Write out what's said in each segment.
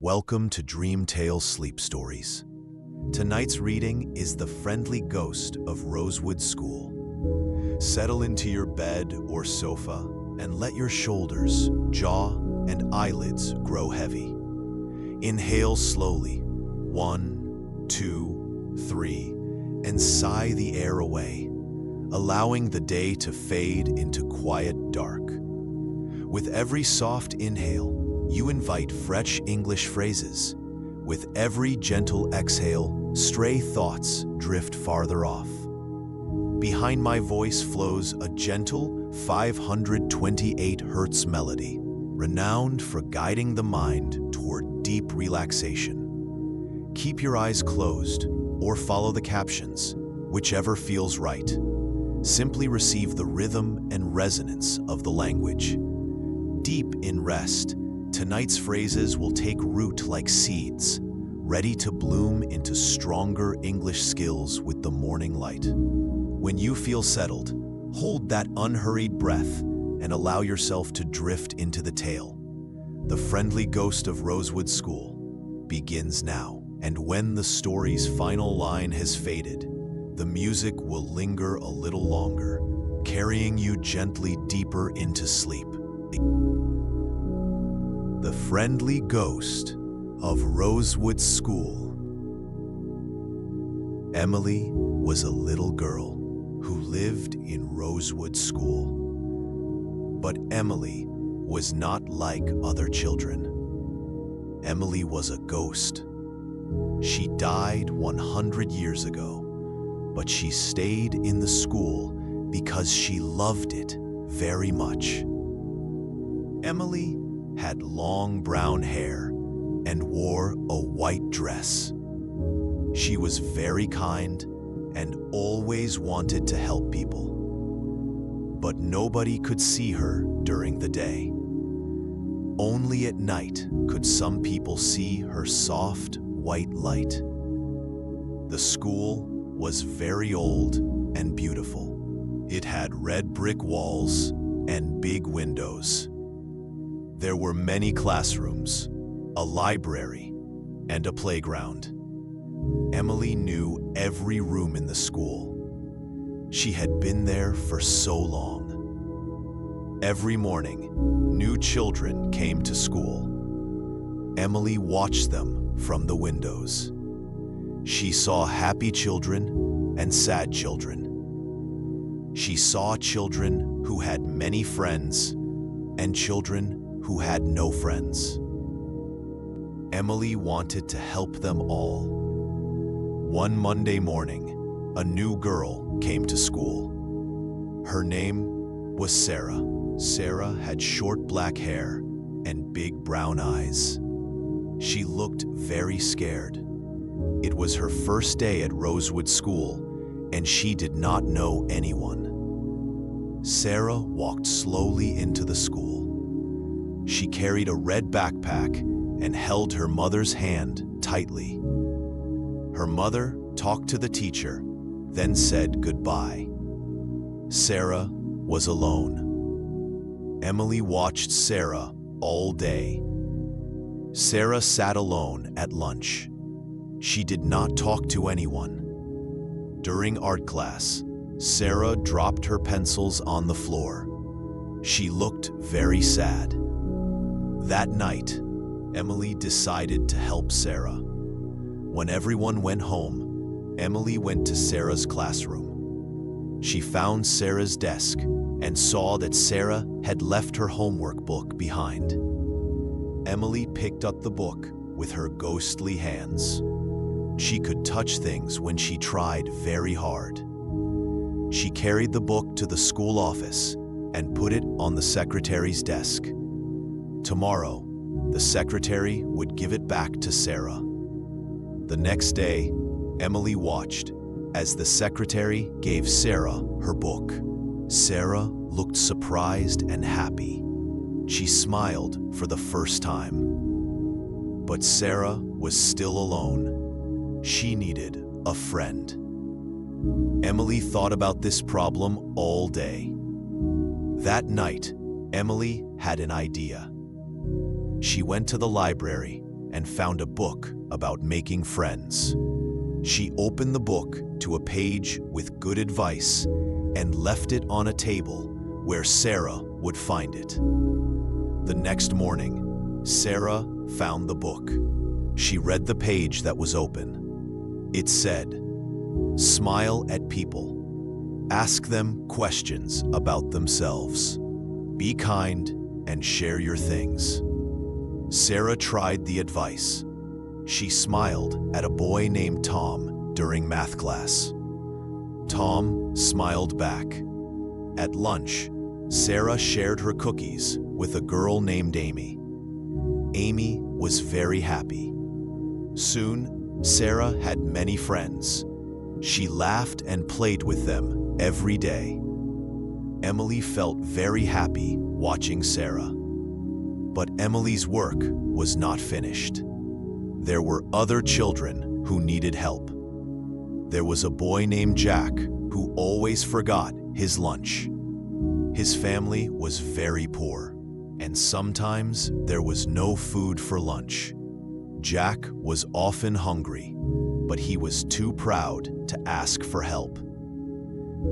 Welcome to Dream Tale Sleep Stories. Tonight's reading is The Friendly Ghost of Rosewood School. Settle into your bed or sofa and let your shoulders, jaw, and eyelids grow heavy. Inhale slowly, 1, 2, 3, and sigh the air away, allowing the day to fade into quiet dark. With every soft inhale, you invite fresh English phrases. With every gentle exhale, stray thoughts drift farther off. Behind my voice flows a gentle 528 Hz melody, renowned for guiding the mind toward deep relaxation. Keep your eyes closed or follow the captions, whichever feels right. Simply receive the rhythm and resonance of the language. Deep in rest, tonight's phrases will take root like seeds, ready to bloom into stronger English skills with the morning light. When you feel settled, hold that unhurried breath and allow yourself to drift into the tale. The Friendly Ghost of Rosewood School begins now, and when the story's final line has faded, the music will linger a little longer, carrying you gently deeper into sleep. The Friendly Ghost of Rosewood School. Emily was a little girl who lived in Rosewood School. But Emily was not like other children. Emily was a ghost. She died 100 years ago, but she stayed in the school because she loved it very much. Emily had long brown hair and wore a white dress. She was very kind and always wanted to help people. But nobody could see her during the day. Only at night could some people see her soft white light. The school was very old and beautiful. It had red brick walls and big windows. There were many classrooms, a library, and a playground. Emily knew every room in the school. She had been there for so long. Every morning, new children came to school. Emily watched them from the windows. She saw happy children and sad children. She saw children who had many friends and children who had no friends. Emily wanted to help them all. One Monday morning, a new girl came to school. Her name was Sarah. Sarah had short black hair and big brown eyes. She looked very scared. It was her first day at Rosewood School, and she did not know anyone. Sarah walked slowly into the school. She carried a red backpack and held her mother's hand tightly. Her mother talked to the teacher, then said goodbye. Sarah was alone. Emily watched Sarah all day. Sarah sat alone at lunch. She did not talk to anyone. During art class, Sarah dropped her pencils on the floor. She looked very sad. That night, Emily decided to help Sarah. When everyone went home, Emily went to Sarah's classroom. She found Sarah's desk and saw that Sarah had left her homework book behind. Emily picked up the book with her ghostly hands. She could touch things when she tried very hard. She carried the book to the school office and put it on the secretary's desk. Tomorrow, the secretary would give it back to Sarah. The next day, Emily watched as the secretary gave Sarah her book. Sarah looked surprised and happy. She smiled for the first time. But Sarah was still alone. She needed a friend. Emily thought about this problem all day. That night, Emily had an idea. She went to the library and found a book about making friends. She opened the book to a page with good advice and left it on a table where Sarah would find it. The next morning, Sarah found the book. She read the page that was open. It said, "Smile at people. Ask them questions about themselves. Be kind and share your things." Sarah tried the advice. She smiled at a boy named Tom during math class. Tom smiled back. At lunch, Sarah shared her cookies with a girl named Amy. Amy was very happy. Soon, Sarah had many friends. She laughed and played with them every day. Emily felt very happy watching Sarah. But Emily's work was not finished. There were other children who needed help. There was a boy named Jack who always forgot his lunch. His family was very poor, and sometimes there was no food for lunch. Jack was often hungry, but he was too proud to ask for help.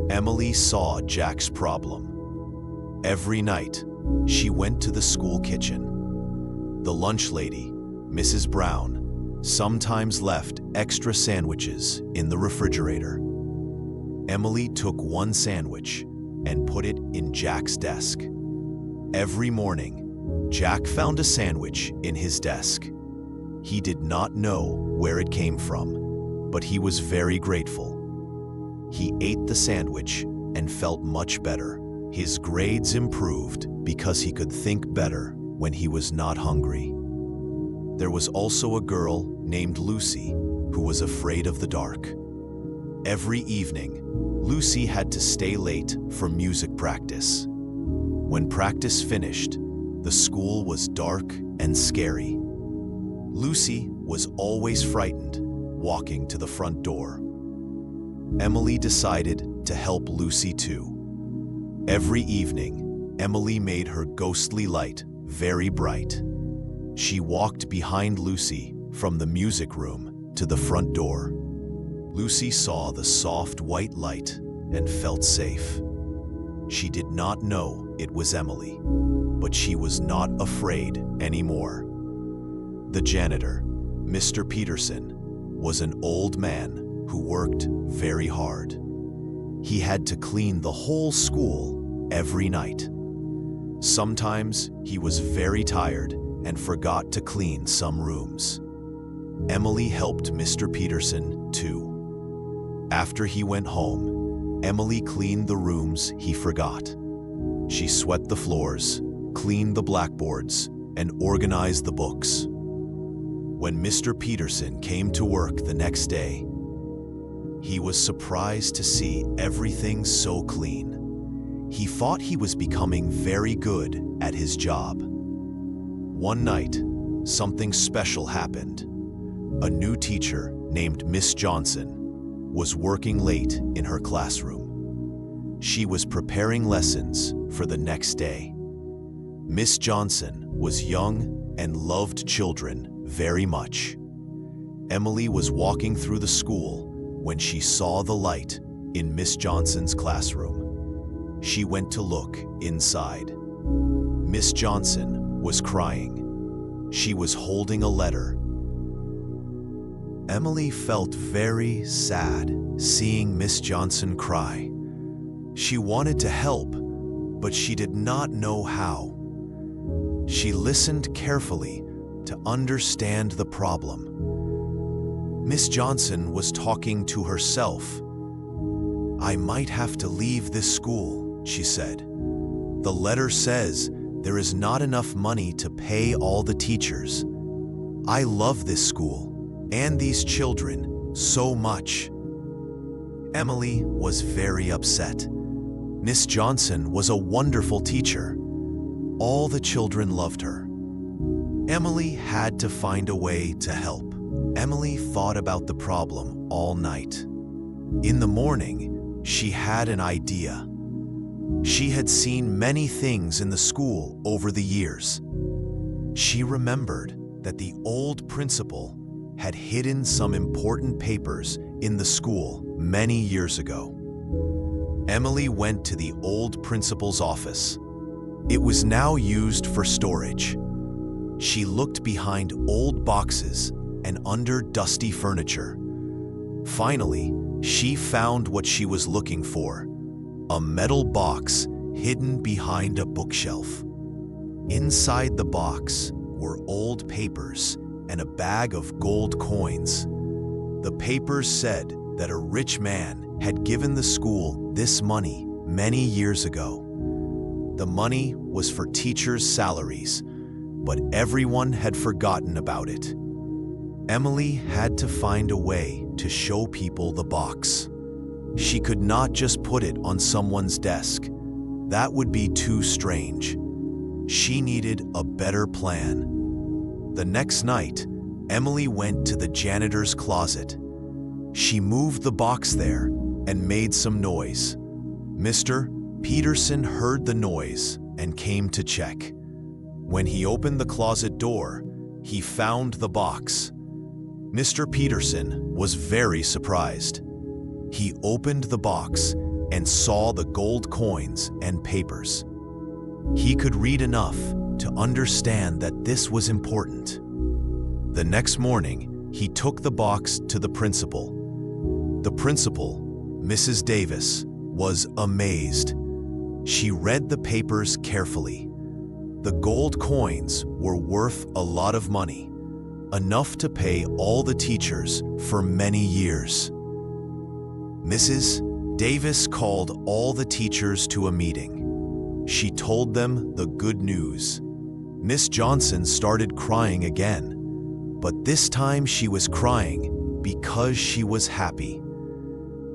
Emily saw Jack's problem. Every night, she went to the school kitchen. The lunch lady, Mrs. Brown, sometimes left extra sandwiches in the refrigerator. Emily took one sandwich and put it in Jack's desk. Every morning, Jack found a sandwich in his desk. He did not know where it came from, but he was very grateful. He ate the sandwich and felt much better. His grades improved because he could think better when he was not hungry. There was also a girl named Lucy who was afraid of the dark. Every evening, Lucy had to stay late for music practice. When practice finished, the school was dark and scary. Lucy was always frightened walking to the front door. Emily decided to help Lucy too. Every evening, Emily made her ghostly light very bright. She walked behind Lucy from the music room to the front door. Lucy saw the soft white light and felt safe. She did not know it was Emily, but she was not afraid anymore. The janitor, Mr. Peterson, was an old man who worked very hard. He had to clean the whole school every night. Sometimes he was very tired and forgot to clean some rooms. Emily helped Mr. Peterson too. After he went home, Emily cleaned the rooms he forgot. She swept the floors, cleaned the blackboards, and organized the books. When Mr. Peterson came to work the next day, he was surprised to see everything so clean. He thought he was becoming very good at his job. One night, something special happened. A new teacher named Miss Johnson was working late in her classroom. She was preparing lessons for the next day. Miss Johnson was young and loved children very much. Emily was walking through the school when she saw the light in Miss Johnson's classroom. She went to look inside. Miss Johnson was crying. She was holding a letter. Emily felt very sad seeing Miss Johnson cry. She wanted to help, but she did not know how. She listened carefully to understand the problem. Miss Johnson was talking to herself. "I might have to leave this school," she said. "The letter says there is not enough money to pay all the teachers. I love this school and these children so much." Emily was very upset. Miss Johnson was a wonderful teacher. All the children loved her. Emily had to find a way to help. Emily thought about the problem all night. In the morning, she had an idea. She had seen many things in the school over the years. She remembered that the old principal had hidden some important papers in the school many years ago. Emily went to the old principal's office. It was now used for storage. She looked behind old boxes and under dusty furniture. Finally, she found what she was looking for, a metal box hidden behind a bookshelf. Inside the box were old papers and a bag of gold coins. The papers said that a rich man had given the school this money many years ago. The money was for teachers' salaries, but everyone had forgotten about it. Emily had to find a way to show people the box. She could not just put it on someone's desk. That would be too strange. She needed a better plan. The next night, Emily went to the janitor's closet. She moved the box there and made some noise. Mr. Peterson heard the noise and came to check. When he opened the closet door, he found the box. Mr. Peterson was very surprised. He opened the box and saw the gold coins and papers. He could read enough to understand that this was important. The next morning, he took the box to the principal. The principal, Mrs. Davis, was amazed. She read the papers carefully. The gold coins were worth a lot of money, enough to pay all the teachers for many years. Mrs. Davis called all the teachers to a meeting. She told them the good news. Miss Johnson started crying again, but this time she was crying because she was happy.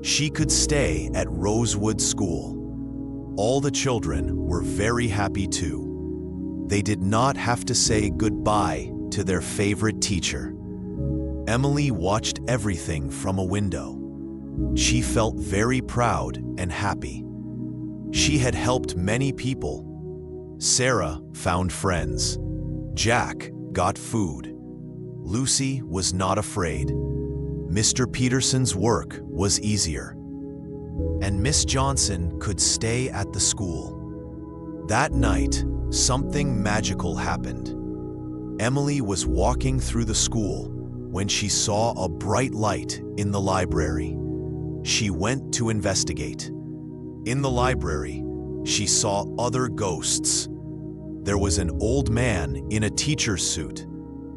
She could stay at Rosewood School. All the children were very happy too. They did not have to say goodbye to their favorite teacher. Emily watched everything from a window. She felt very proud and happy. She had helped many people. Sarah found friends. Jack got food. Lucy was not afraid. Mr. Peterson's work was easier. And Miss Johnson could stay at the school. That night, something magical happened. Emily was walking through the school when she saw a bright light in the library. She went to investigate. In the library, she saw other ghosts. There was an old man in a teacher's suit,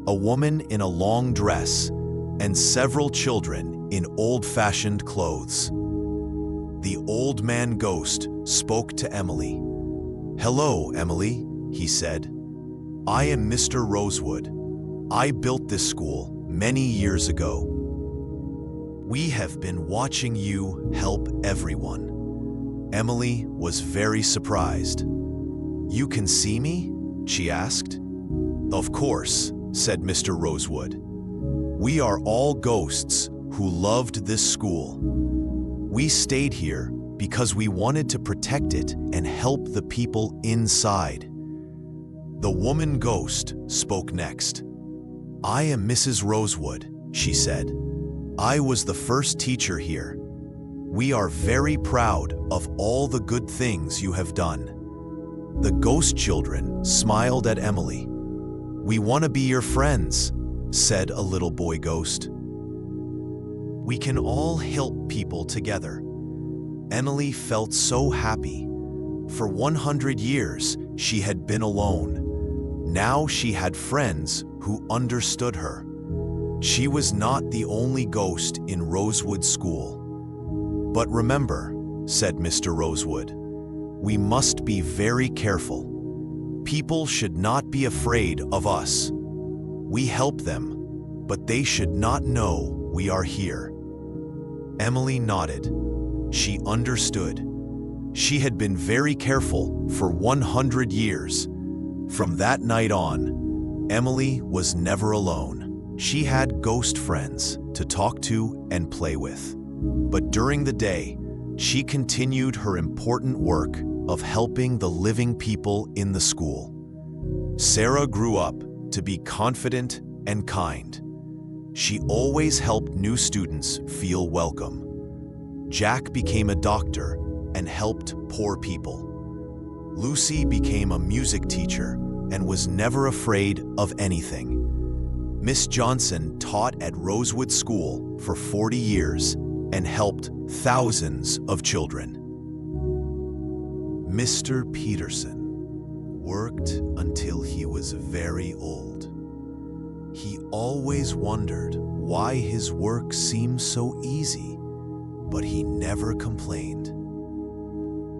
a woman in a long dress, and several children in old-fashioned clothes. The old man ghost spoke to Emily. "Hello, Emily," he said. "I am Mr. Rosewood. I built this school many years ago. We have been watching you help everyone." Emily was very surprised. "You can see me?" she asked. "Of course," said Mr. Rosewood. "We are all ghosts who loved this school. We stayed here because we wanted to protect it and help the people inside." The woman ghost spoke next. "I am Mrs. Rosewood," she said. "I was the first teacher here. We are very proud of all the good things you have done." The ghost children smiled at Emily. "We want to be your friends," said a little boy ghost. "We can all help people together." Emily felt so happy. For 100 years, she had been alone. Now she had friends who understood her. She was not the only ghost in Rosewood School. "But remember," said Mr. Rosewood, "we must be very careful. People should not be afraid of us. We help them, but they should not know we are here." Emily nodded. She understood. She had been very careful for 100 years. From that night on, Emily was never alone. She had ghost friends to talk to and play with. But during the day, she continued her important work of helping the living people in the school. Sarah grew up to be confident and kind. She always helped new students feel welcome. Jack became a doctor and helped poor people. Lucy became a music teacher and was never afraid of anything. Miss Johnson taught at Rosewood School for 40 years and helped thousands of children. Mr. Peterson worked until he was very old. He always wondered why his work seemed so easy, but he never complained.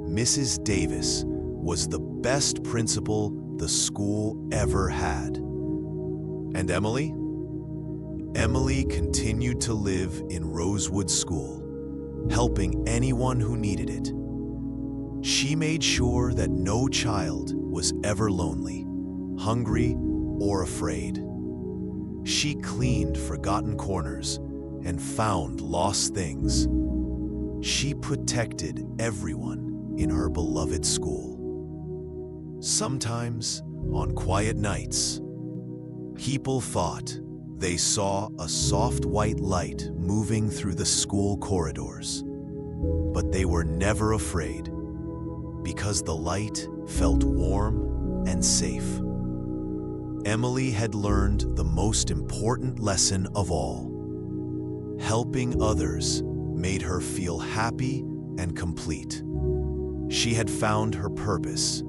Mrs. Davis was the best principal the school ever had. And Emily? Emily continued to live in Rosewood School, helping anyone who needed it. She made sure that no child was ever lonely, hungry, or afraid. She cleaned forgotten corners and found lost things. She protected everyone in her beloved school. Sometimes, on quiet nights, people thought they saw a soft white light moving through the school corridors, but they were never afraid because the light felt warm and safe. Emily had learned the most important lesson of all. Helping others made her feel happy and complete. She had found her purpose,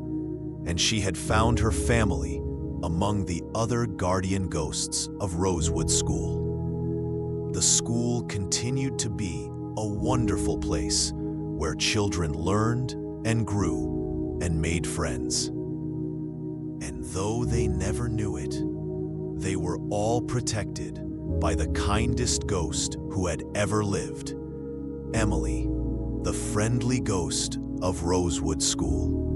and she had found her family among the other guardian ghosts of Rosewood School. The school continued to be a wonderful place where children learned and grew and made friends. And though they never knew it, they were all protected by the kindest ghost who had ever lived, Emily, the friendly ghost of Rosewood School.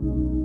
you